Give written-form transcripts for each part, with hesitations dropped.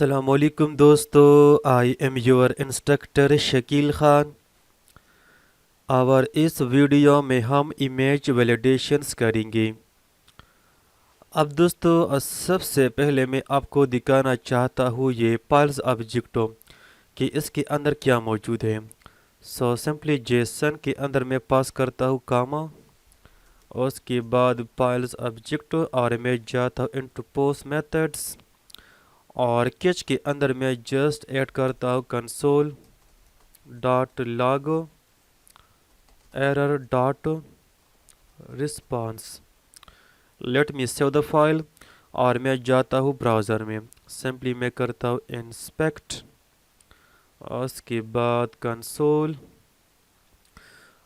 अस्सलामुअलैकुम दोस्तों, I am your instructor Shakeel Khan. और इस वीडियो में हम इमेज वैलिडेशंस करेंगे। अब दोस्तों सबसे पहले मैं आपको दिखाना चाहता हूँ ये पाइल्स ऑब्जेक्टों कि इसके अंदर क्या मौजूद है। सो सिंपली जेसन के अंदर मैं पास करता हूँ कामा, उसके बाद पाइल्स ऑब्जेक्ट और मैं जाता हूँ इनटू पोस्ट मेथड्स और कैच के अंदर मैं जस्ट ऐड करता हूँ console dot log error dot response. Let me save the file और मैं जाता हूँ ब्राउज़र में। सिंपली मैं करता हूँ इंस्पेक्ट, उसके बाद कंसोल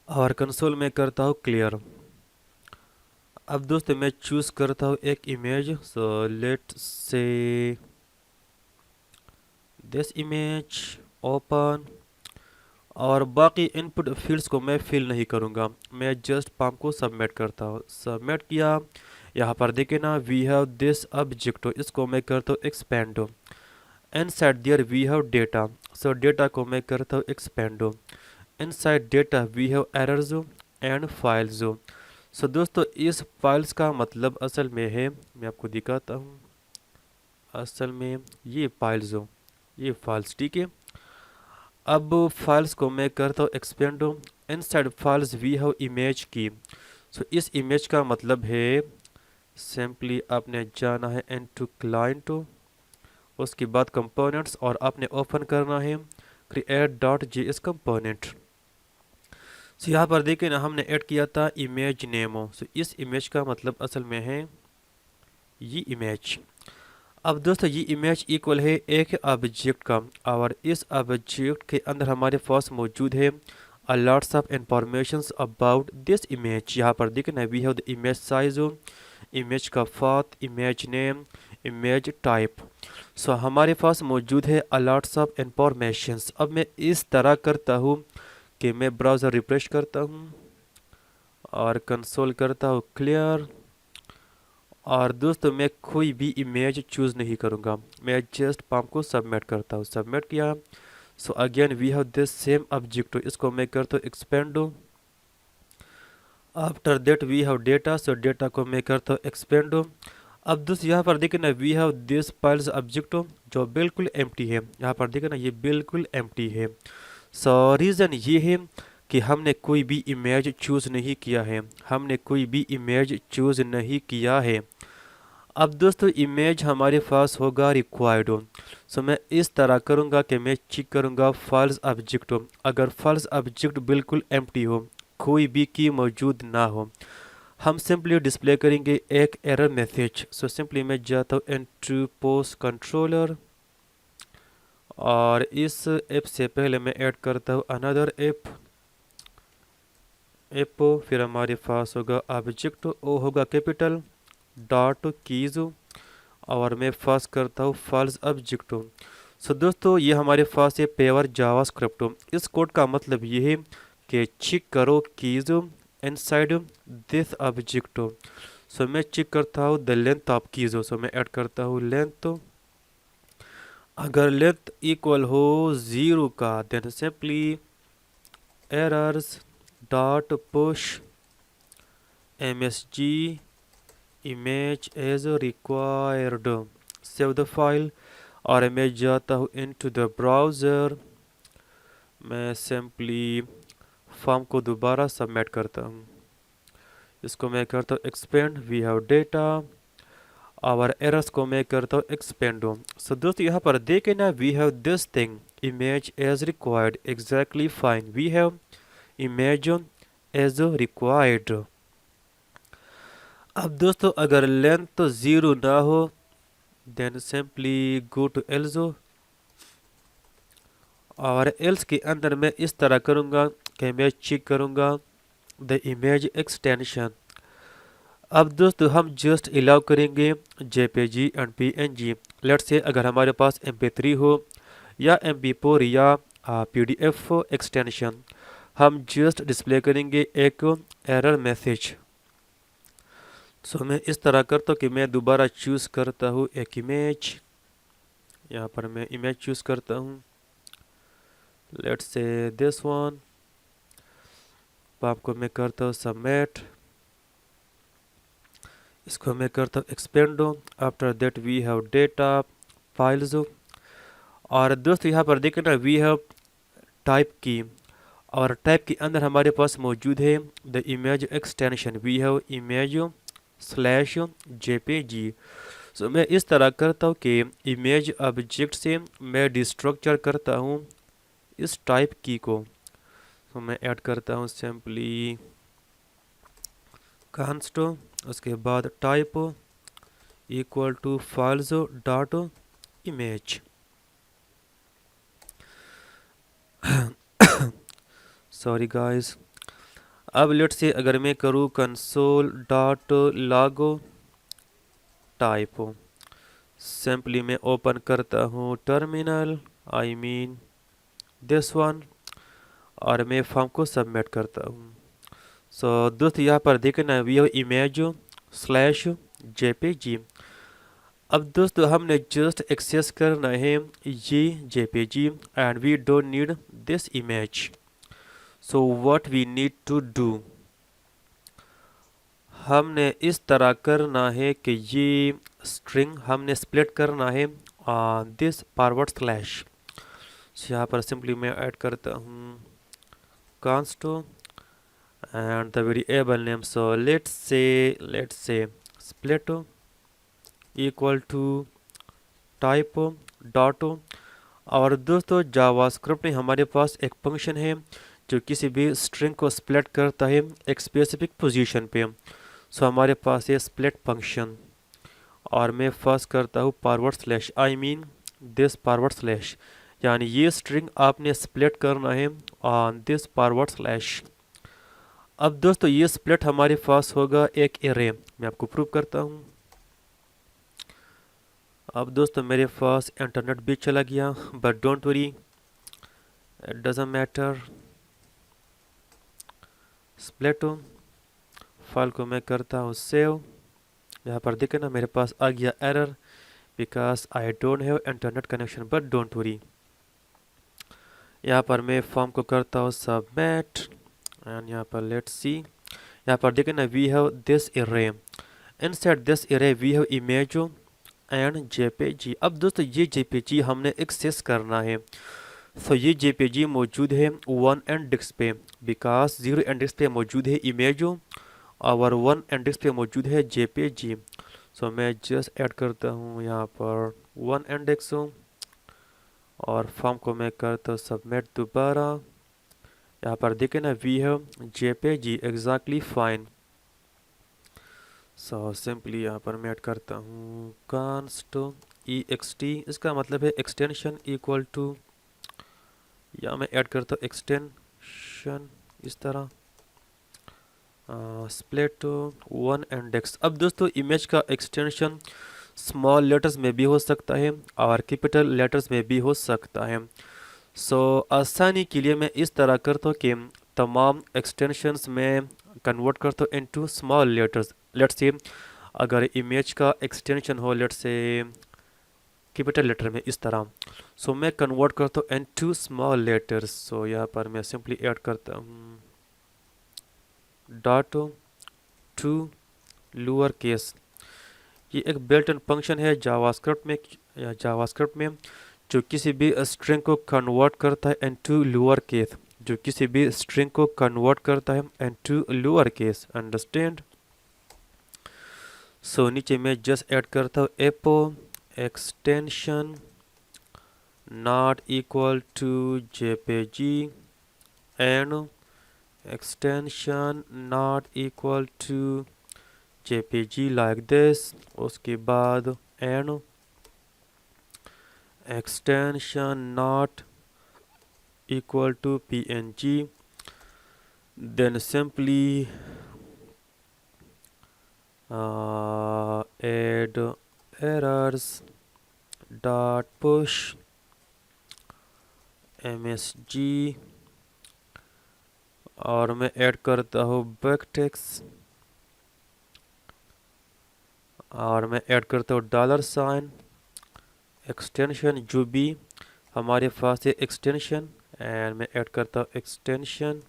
और कंसोल में करता हूँ क्लियर। अब दोस्तों मैं चूज़ करता हूँ एक इमेज, सो लेट से दिस इमेज ओपन और बाकी इनपुट फील्ड्स को मैं फिल नहीं करूँगा, मैं जस्ट पाम को सबमिट करता हूँ। सबमिट किया, यहाँ पर देखे ना वी हैव दिस ऑब्जेक्ट, इसको मैं करता हूँ expand. Inside there we have data, so data को मैं करता हूँ expand. Inside data we have errors and files. So दोस्तों इस फाइल्स का मतलब असल में है, मैं आपको दिखाता हूँ। असल में ये फाइल्स, ये फाइल्स ठीक है। अब फाइल्स को मैं करता हूँ expand. Inside files we have image की। सो इस इमेज का मतलब है सिंपली आपने जाना है इनटू क्लाइंट, उसके बाद कंपोनेंट्स और आपने ओपन करना है क्रिएट डॉट जेएस कंपोनेंट। सो यहाँ पर देखिए ना हमने ऐड किया था इमेज नेमो। सो इस इमेज का मतलब असल में है ये इमेज। अब दोस्तों ये इमेज इक्वल है एक ऑब्जेक्ट का और इस ऑब्जेक्ट के अंदर हमारे पास मौजूद है a lots of informations about this image। यहाँ पर देखना we have the image size, image का path, image name, image type. So हमारे पास मौजूद है a lots of informations। अब मैं इस तरह करता हूँ कि मैं ब्राउज़र रिफ्रेश करता हूँ और कंसोल करता हूँ क्लियर। और दोस्तों मैं कोई भी इमेज चूज़ नहीं करूँगा, मैं जस्ट पाम को सबमिट करता हूँ। सबमिट किया, so again we have this same object, इसको मैं करता हूँ expand. After that we have data, so data को मैं करता हूँ एक्सपेंड। अब दोस्त यहाँ पर देखे ना we have this files object जो बिल्कुल एम्प्टी है। यहाँ पर देखे ना ये बिल्कुल एम्प्टी है। सो रीज़न ये है कि हमने कोई भी इमेज चूज़ नहीं किया है, हमने कोई भी इमेज चूज़ नहीं किया है। अब दोस्तों इमेज हमारे पास होगा रिक्वायर्ड। सो मैं इस तरह करूँगा कि मैं चेक करूँगा फॉल्स ऑब्जेक्ट। अगर फॉल्स ऑब्जेक्ट बिल्कुल एम्प्टी हो, कोई भी की मौजूद ना हो, हम सिंपली डिस्प्ले करेंगे एक एरर मैसेज। सो सिंपली मैं जाता हूँ इनटू पोस्ट कंट्रोलर और इस ऐप से पहले मैं ऐड करता हूँ अनदर ऐप। फिर हमारे पास होगा ऑब्जेक्ट, ओ होगा कैपिटल डॉट कीज और मैं पास करता हूँ फॉल्स ऑब्जेक्ट। सो दोस्तों ये हमारे पास है पेवर जावास्क्रिप्ट। इस कोड का मतलब ये है कि चेक करो कीज इनसाइड दिस ऑब्जेक्ट। सो मैं चेक करता हूँ द लेंथ ऑफ कीज। सो मैं ऐड करता हूँ लेंथ। अगर लेंथ इक्वल हो 0 का then simply errors dot push msg image as required। Save the file और मैं जाता हूँ इनटू द ब्राउज़र। मैं सिंपली फॉर्म को दोबारा सबमिट करता हूँ, इसको मैं करता हूँ एक्सपेंड, वी हैव डेटा और एरर्स को मैं करता हूँ एक्सपेंड। सो दोस्तों यहाँ पर देखें ना we have this thing image as required, exactly fine, we have image as required. अब दोस्तों अगर लेंथ 0 ना हो then simply go to else और एल्स के अंदर मैं इस तरह करूँगा कि मैं चेक करूँगा द इमेज एक्सटेंशन। अब दोस्तों हम जस्ट अलाउ करेंगे JPG and PNG. Let's say अगर हमारे पास MP3 हो या MP4 या PDF एक्सटेंशन, हम जस्ट डिस्प्ले करेंगे एक एरर मैसेज। सो मैं इस तरह करता हूँ कि मैं दोबारा चूज़ करता हूँ एक इमेज यहाँ पर मैं इमेज चूज़ करता हूँ, लेट्स से दिस वन। आपको मैं करता हूँ सबमिट, इसको मैं करता हूँ expand. After that we have data files. और दोस्तों यहाँ पर देखें ना, वी हैव टाइप की, और टाइप के अंदर हमारे पास मौजूद है the image extension, we have image slash JPG. So मैं इस तरह करता हूँ कि इमेज ऑब्जेक्ट से मैं डिस्ट्रक्चर करता हूँ इस टाइप की को। तो मैं ऐड करता हूँ सिंपली कांस्ट, उसके बाद type equal to files dot image. Sorry guys. अब लेट से अगर मैं करूँ console dot log type, simply मैं ओपन करता हूँ terminal, I mean this one, और मैं फॉर्म को सबमिट करता हूँ। सो दोस्तों यहाँ पर देखना we have image slash JPG. अब दोस्तों हमने जस्ट एक्सेस करना है ये JPG and we don't need this image. So what we need to do, हमने इस तरह करना है कि ये स्ट्रिंग हमने स्प्लिट करना है दिस फॉरवर्ड स्लैश। यहाँ पर सिंपली मैं ऐड करता हूँ const and the variable name, so let's say split equal to type dot। और दोस्तों जावास्क्रिप्ट में हमारे पास एक फंक्शन है जो किसी भी स्ट्रिंग को स्प्लिट करता है एक स्पेसिफिक पोजीशन पे। सो हमारे पास ये स्प्लिट फंक्शन, और मैं फर्स्ट करता हूँ forward slash, I mean this forward slash, यानी ये स्ट्रिंग आपने स्प्लिट करना है ऑन दिस फॉरवर्ड स्लैश। अब दोस्तों ये स्प्लिट हमारे पास होगा एक एरे, मैं आपको प्रूव करता हूँ। अब दोस्तों मेरे पास इंटरनेट भी चला गया, but don't worry, it doesn't matter. Split file को मैं करता हूँ सेव। यहाँ पर देखे ना मेरे पास आ गया error because I don't have internet connection, but don't worry. यहाँ पर मैं फॉर्म को करता हूँ सबमिट एंड यहाँ पर लेट्स सी, यहाँ पर देखे ना we have this array, inside this array we have image and JPG. अब दोस्तों ये जेपीजी हमने एक्सेस करना है, तो ये जेपीजी मौजूद है 1 इंडेक्स पे, बिकॉज 0 इंडेक्स पे मौजूद है इमेज और 1 इंडेक्स पे मौजूद है जेपीजी। सो मैं जस्ट ऐड करता हूँ यहाँ पर 1 इंडेक्स, और फॉर्म को मैं करता हूँ सबमिट दोबारा। यहाँ पर देखें ना we have JPG exactly fine. So simply यहाँ पर मैं ऐड करता हूँ कांस्ट ext, इसका मतलब है एक्सटेंशन इक्वल टू, या मैं ऐड करता हूँ एक्सटेंशन इस तरह स्प्लिट 1 इंडेक्स। अब दोस्तों इमेज का एक्सटेंशन स्मॉल लेटर्स में भी हो सकता है और कैपिटल लेटर्स में भी हो सकता है। सो आसानी के लिए मैं इस तरह करता हूँ कि तमाम एक्सटेंशंस में कन्वर्ट करता हूँ into small letters. Let's say अगर इमेज का एक्सटेंशन हो लेट्स से कैपिटल लेटर में इस तरह, सो मैं कन्वर्ट करता हूँ इनटू स्मॉल लेटर्स। सो यहाँ पर मैं सिंपली ऐड करता हूँ डॉट टू लोअर केस। ये एक बिल्ट इन फंक्शन है जावास्क्रिप्ट में, या जावास्क्रिप्ट में जो किसी भी स्ट्रिंग को कन्वर्ट करता है इनटू लोअर केस, जो किसी भी स्ट्रिंग को कन्वर्ट करता है into lower case, understand. So नीचे मैं जस्ट ऐड करता हूँ एपो extension not equal to JPG and extension not equal to JPG like this. उसके बाद and extension not equal to png, then simply add errors dot push msg, और मैं add करता हूँ बैकटिक्स, और मैं ऐड करता हूँ $, एक्सटेंशन जो भी हमारे पास है एक्सटेंशन, एंड मैं ऐड करता हूँ extension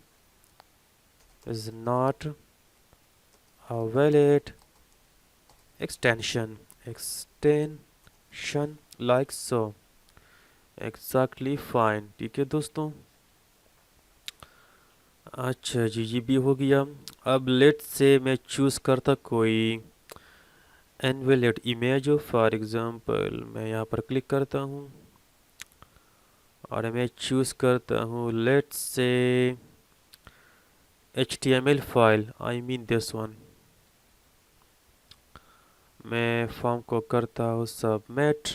is not a valid extension, extension like so, exactly fine. ठीक है दोस्तों, अच्छा जी ये भी हो गया। अब लेट से मैं चूज़ करता कोई इनवैलिड इमेज हो, फॉर एग्जांपल मैं यहाँ पर क्लिक करता हूँ और मैं चूज़ करता हूँ लेट से HTML file, I mean this one. मैं फॉर्म को करता हूँ सबमिट।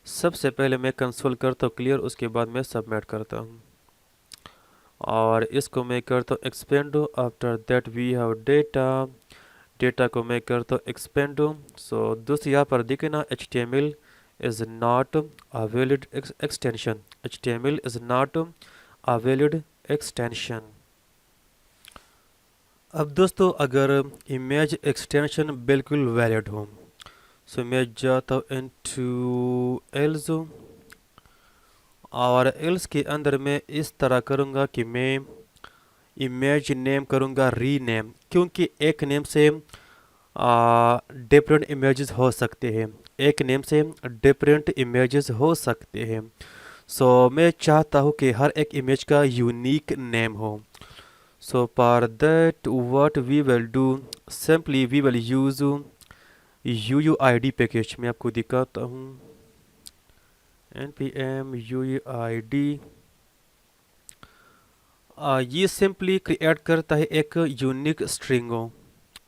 सबसे पहले मैं कंसोल करता हूँ क्लियर, उसके बाद मैं सबमिट करता हूँ और इसको मैं करता हूँ expand. After that we have data, data को मैं करता हूँ एक्सपेंड। सो दोस्तों यहाँ पर देखे ना HTML is not a valid extension, HTML is not a valid extension। अब दोस्तों अगर इमेज एक्सटेंशन बिल्कुल वैलिड हो, सो मैं जाता हूँ इनटू एल्स और एल्स के अंदर मैं इस तरह करूँगा कि मैं इमेज नेम करूँगा रीनेम, क्योंकि एक नेम से डिफरेंट इमेजेस हो सकते हैं, एक नेम से डिफरेंट इमेजेस हो सकते हैं। सो मैं चाहता हूँ कि हर एक इमेज का यूनिक नेम हो। So for that what we will do, simply we will use UUID package. मैं आपको दिखाता हूँ npm UUID। ये सिंपली क्रिएट करता है एक यूनिक स्ट्रिंग हो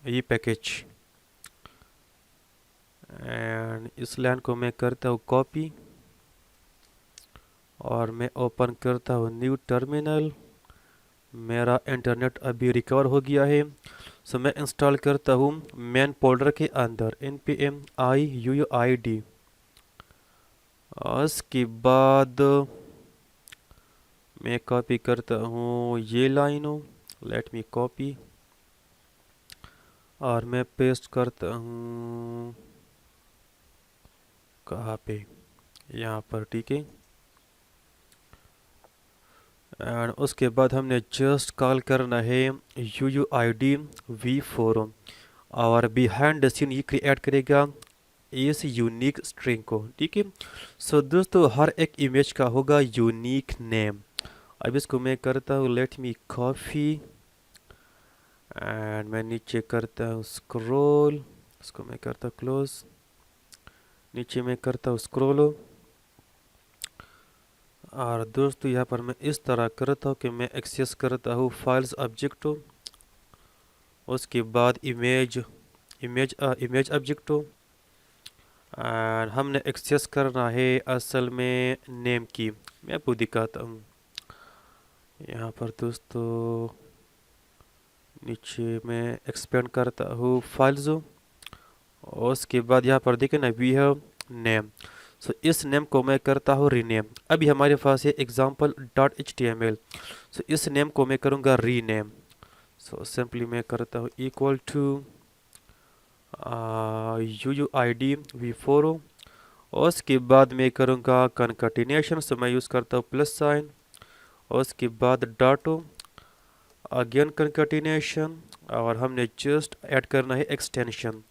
ये पैकेज, एंड इस लाइन को मैं करता हूँ कॉपी और मैं ओपन करता हूँ न्यू टर्मिनल। मेरा इंटरनेट अभी रिकवर हो गया है, सो मैं इंस्टॉल करता हूँ मेन फोल्डर के अंदर npm IUUID। उसके बाद मैं कॉपी करता हूँ ये लाइनों, लेट मी कॉपी और मैं पेस्ट करता हूँ कहाँ पे, यहाँ पर। ठीक है, एंड उसके बाद हमने जस्ट कॉल करना है UUID v4 और बिहाइंड द सीन ये क्रिएट करेगा इस यूनिक स्ट्रिंग को। ठीक है, सो दोस्तों हर एक इमेज का होगा यूनिक नेम। अब इसको मैं करता हूँ लेट मी कॉपी एंड मैं नीचे करता हूँ स्क्रॉल, इसको मैं करता हूँ क्लोज, नीचे मैं करता हूँ स्क्रॉल और दोस्तों यहाँ पर मैं इस तरह करता हूँ कि मैं एक्सेस करता हूँ फाइल्स ऑब्जेक्ट, उसके बाद इमेज इमेज ऑब्जेक्ट एंड हमने एक्सेस करना है असल में नेम की। मैं आपको दिखाता हूँ यहाँ पर दोस्तों, नीचे मैं एक्सपेंड करता हूँ फाइल्स और उसके बाद यहाँ पर देखें ना वी हैव नेम। सो इस नेम को मैं करता हूँ रीनेम। अभी हमारे पास है एग्जाम्पल डॉट HTML, सो इस नेम को मैं करूँगा रीनेम। सो सिंपली मैं करता हूँ इक्वल टू UUID v4 और उसके बाद मैं करूँगा कनकटिनेशन, सो मैं यूज़ करता हूँ प्लस साइन और उसके बाद डॉट अगेन कनकटिनेशन और हमने जस्ट ऐड करना है एक्सटेंशन।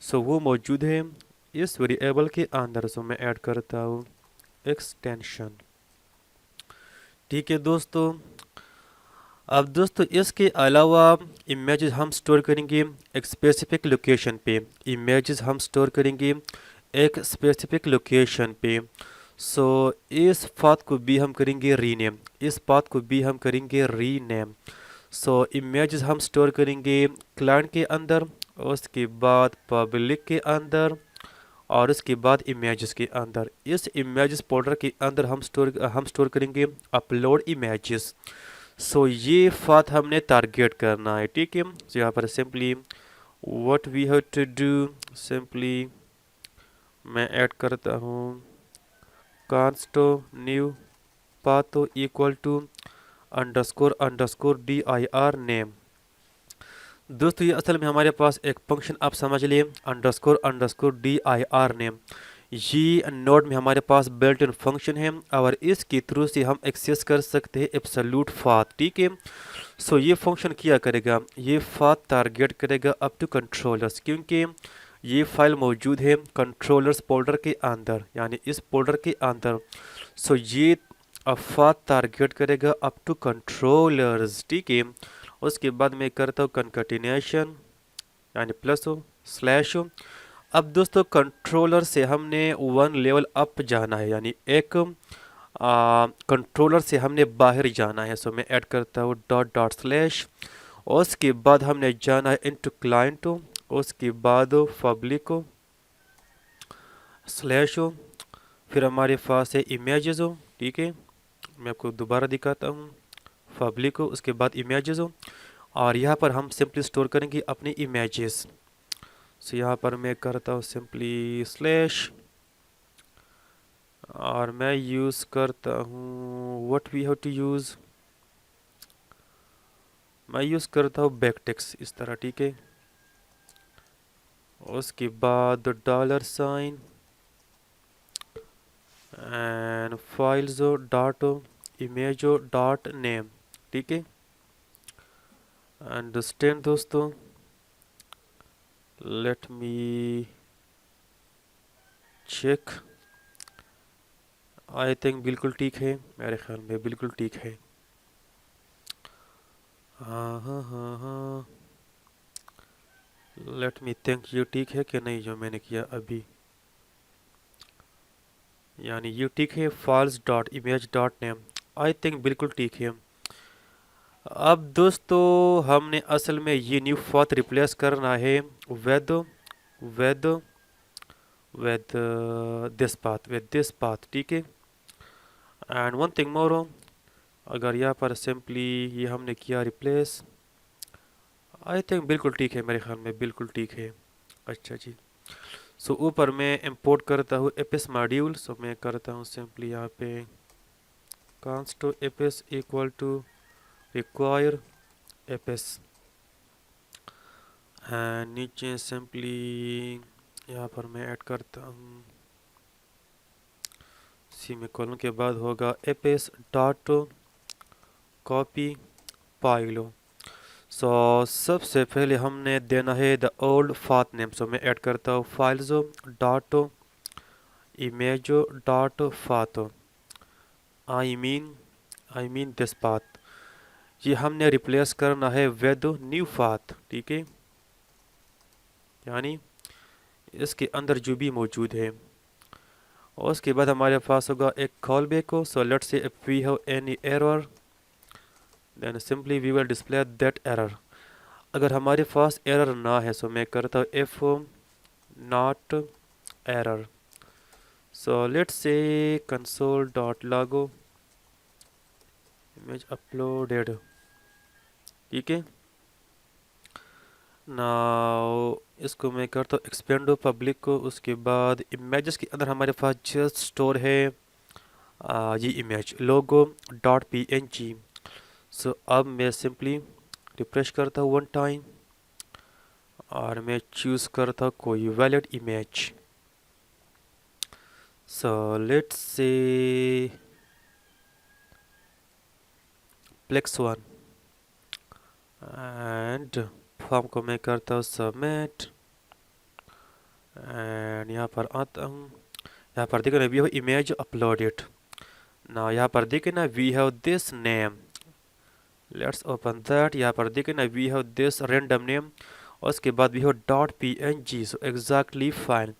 सो वो मौजूद है इस वेरिएबल के अंदर, सो मैं ऐड करता हूँ एक्सटेंशन। ठीक है दोस्तों, अब दोस्तों इसके अलावा इमेजेस हम स्टोर करेंगे एक स्पेसिफिक लोकेशन पे, इमेजेस हम स्टोर करेंगे एक स्पेसिफिक लोकेशन पे। सो इस पाथ को भी हम करेंगे रीनेम, इस पाथ को भी हम करेंगे रीनेम। सो इमेजेस हम स्टोर करेंगे क्लाइंट के अंदर, उसके बाद पब्लिक के अंदर और उसके बाद इमेजेस के अंदर। इस इमेजेस फोल्डर के अंदर हम स्टोर करेंगे अपलोड इमेजेस। सो ये फात हमने टारगेट करना है। ठीक है, तो यहाँ पर simply what we have to do, simply मैं ऐड करता हूँ const new path equal to underscore underscore dir name. दोस्तों ये असल में हमारे पास एक फंक्शन आप समझ लिए अंडरस्कोर अंडरस्कोर dir नेम। ये नोड में हमारे पास बिल्ट इन फंक्शन है और इसके थ्रू से हम एक्सेस कर सकते हैं एब्सोल्यूट पाथ, ठीक है। सो ये फंक्शन क्या करेगा, ये पाथ टारगेट करेगा अप टू कंट्रोलर्स, क्योंकि ये फाइल मौजूद है कंट्रोलर्स फोल्डर के अंदर, यानी इस फोल्डर के अंदर। सो ये पाथ टारगेट करेगा अप टू कंट्रोलर्स, ठीक है। उसके बाद मैं करता हूँ कंकटिनेशन, यानी प्लस हो स्लैश हो। अब दोस्तों कंट्रोलर से हमने वन लेवल अप जाना है, यानी एक कंट्रोलर से हमने बाहर जाना है। सो मैं ऐड करता हूँ डॉट डॉट स्लैश। उसके बाद हमने जाना है इनटू क्लाइंट हो, उसके बाद पब्लिक हो स्लैश हो, फिर हमारे पास है इमेजेस हो, ठीक है। मैं आपको दोबारा दिखाता हूँ, पब्लिक हो, उसके बाद इमेजेस हो, और यहाँ पर हम सिंपली स्टोर करेंगे अपनी इमेजेस। सो यहाँ पर मैं करता हूँ सिंपली स्लैश, और मैं यूज़ करता हूँ what we have to use, मैं यूज़ करता हूँ बैकटेक्स इस तरह, ठीक है। उसके बाद dollar sign and files dot image dot name, ठीक है। अंडरस्टैंड दोस्तों, let me check. I think बिल्कुल ठीक है, मेरे ख्याल में बिल्कुल ठीक है। हाँ हाँ हाँ हाँ, लेट मी थिंक ये ठीक है कि नहीं जो मैंने किया अभी, यानी ये ठीक है files dot image dot name. आई थिंक बिल्कुल ठीक है। अब दोस्तों हमने असल में ये न्यू पाथ रिप्लेस करना है with with with this path, ठीक है। एंड वन थिंग मोर, अगर यहाँ पर सिंपली ये हमने किया रिप्लेस, आई थिंक बिल्कुल ठीक है, मेरे ख्याल में बिल्कुल ठीक है। अच्छा जी। सो ऊपर मैं इंपोर्ट करता हूँ एपिस मॉड्यूल। सो मैं करता हूँ सिंपली यहाँ पे const apis equal to require apis, and नीचे सिंपली यहाँ पर मैं ऐड करता हूँ सेमीकोलन के बाद होगा एपिस डॉट कॉपी पाइलो। सो सबसे पहले हमने देना है द ओल्ड पाथ नेम। सो मैं ऐड करता हूँ files dot image dot path, I mean this path. ये हमने रिप्लेस करना है विद न्यू पाथ, ठीक है, यानी इसके अंदर जो भी मौजूद है। और उसके बाद हमारे पास होगा एक कॉल बैक हो। So let's say if we have any error then simply we will display that error. अगर हमारे पास एरर ना है, सो मैं करता हूँ if not error. So let's से console dot logo image uploaded, ठीक है। नाउ इसको मैं करता हूँ एक्सपेंडो पब्लिक को। उसके बाद इमेजेस के अंदर हमारे पास जस्ट स्टोर है ये image logo dot P N G. So अब मैं सिंपली रिफ्रेश करता हूँ वन टाइम, और मैं चूज़ करता हूँ कोई valid image. So let's say plex one, and form को मैं करता हूँ सबमिट, एंड यहाँ पर आता हूँ। यहाँ पर देखो ना वी हैव इमेज अपलोडेड। ना यहाँ पर देखे ना we have this name, let's open that. यहाँ पर देखे ना we have this random name, और उसके बाद we have dot P N G. So exactly fine.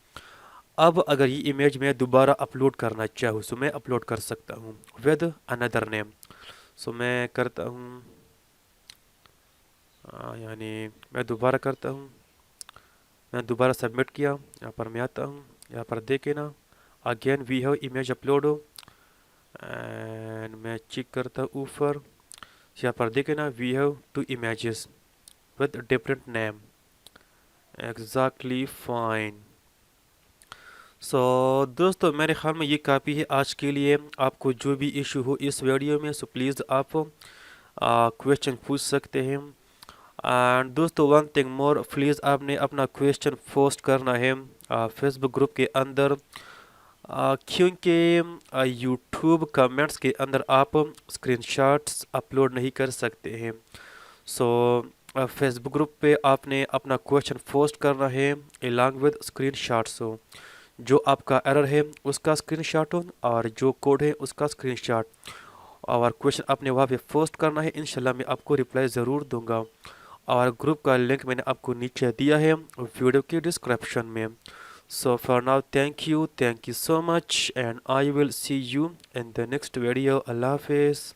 अब अगर ये इमेज मैं दोबारा अपलोड करना चाहूँ, सो मैं अपलोड कर सकता हूँ विद अनदर नेम। सो मैं करता हूँ यानी मैं दोबारा करता हूँ, मैं दोबारा सबमिट किया। यहाँ पर मैं आता हूँ, यहाँ पर देखे ना again we have image upload हो, एंड मैं चेक करता हूँ ऊपर। यहाँ पर देखे ना we have two images with different name, exactly fine. So दोस्तों मेरे ख्याल में ये काफ़ी है आज के लिए। आपको जो भी इशू हो इस वीडियो में, सो प्लीज़ आप क्वेश्चन पूछ सकते हैं। एंड दोस्तों वन थिंग मोर, प्लीज़ आपने अपना क्वेश्चन पोस्ट करना है फेसबुक ग्रुप के अंदर। क्योंकि यूट्यूब कमेंट्स के अंदर आप स्क्रीनशॉट्स अपलोड नहीं कर सकते हैं। सो फेसबुक ग्रुप पे आपने अपना क्वेश्चन पोस्ट करना है अलॉन्ग विद स्क्रीनशॉट्स हो। जो आपका एरर है उसका स्क्रीनशॉट हो और जो कोड है उसका स्क्रीनशॉट और क्वेश्चन आपने वहाँ पे पोस्ट करना है। इंशाल्लाह मैं आपको रिप्लाई ज़रूर दूंगा। और ग्रुप का लिंक मैंने आपको नीचे दिया है वीडियो के डिस्क्रिप्शन में। So for now, thank you so much, and I will see you in the next video. Allah Hafiz.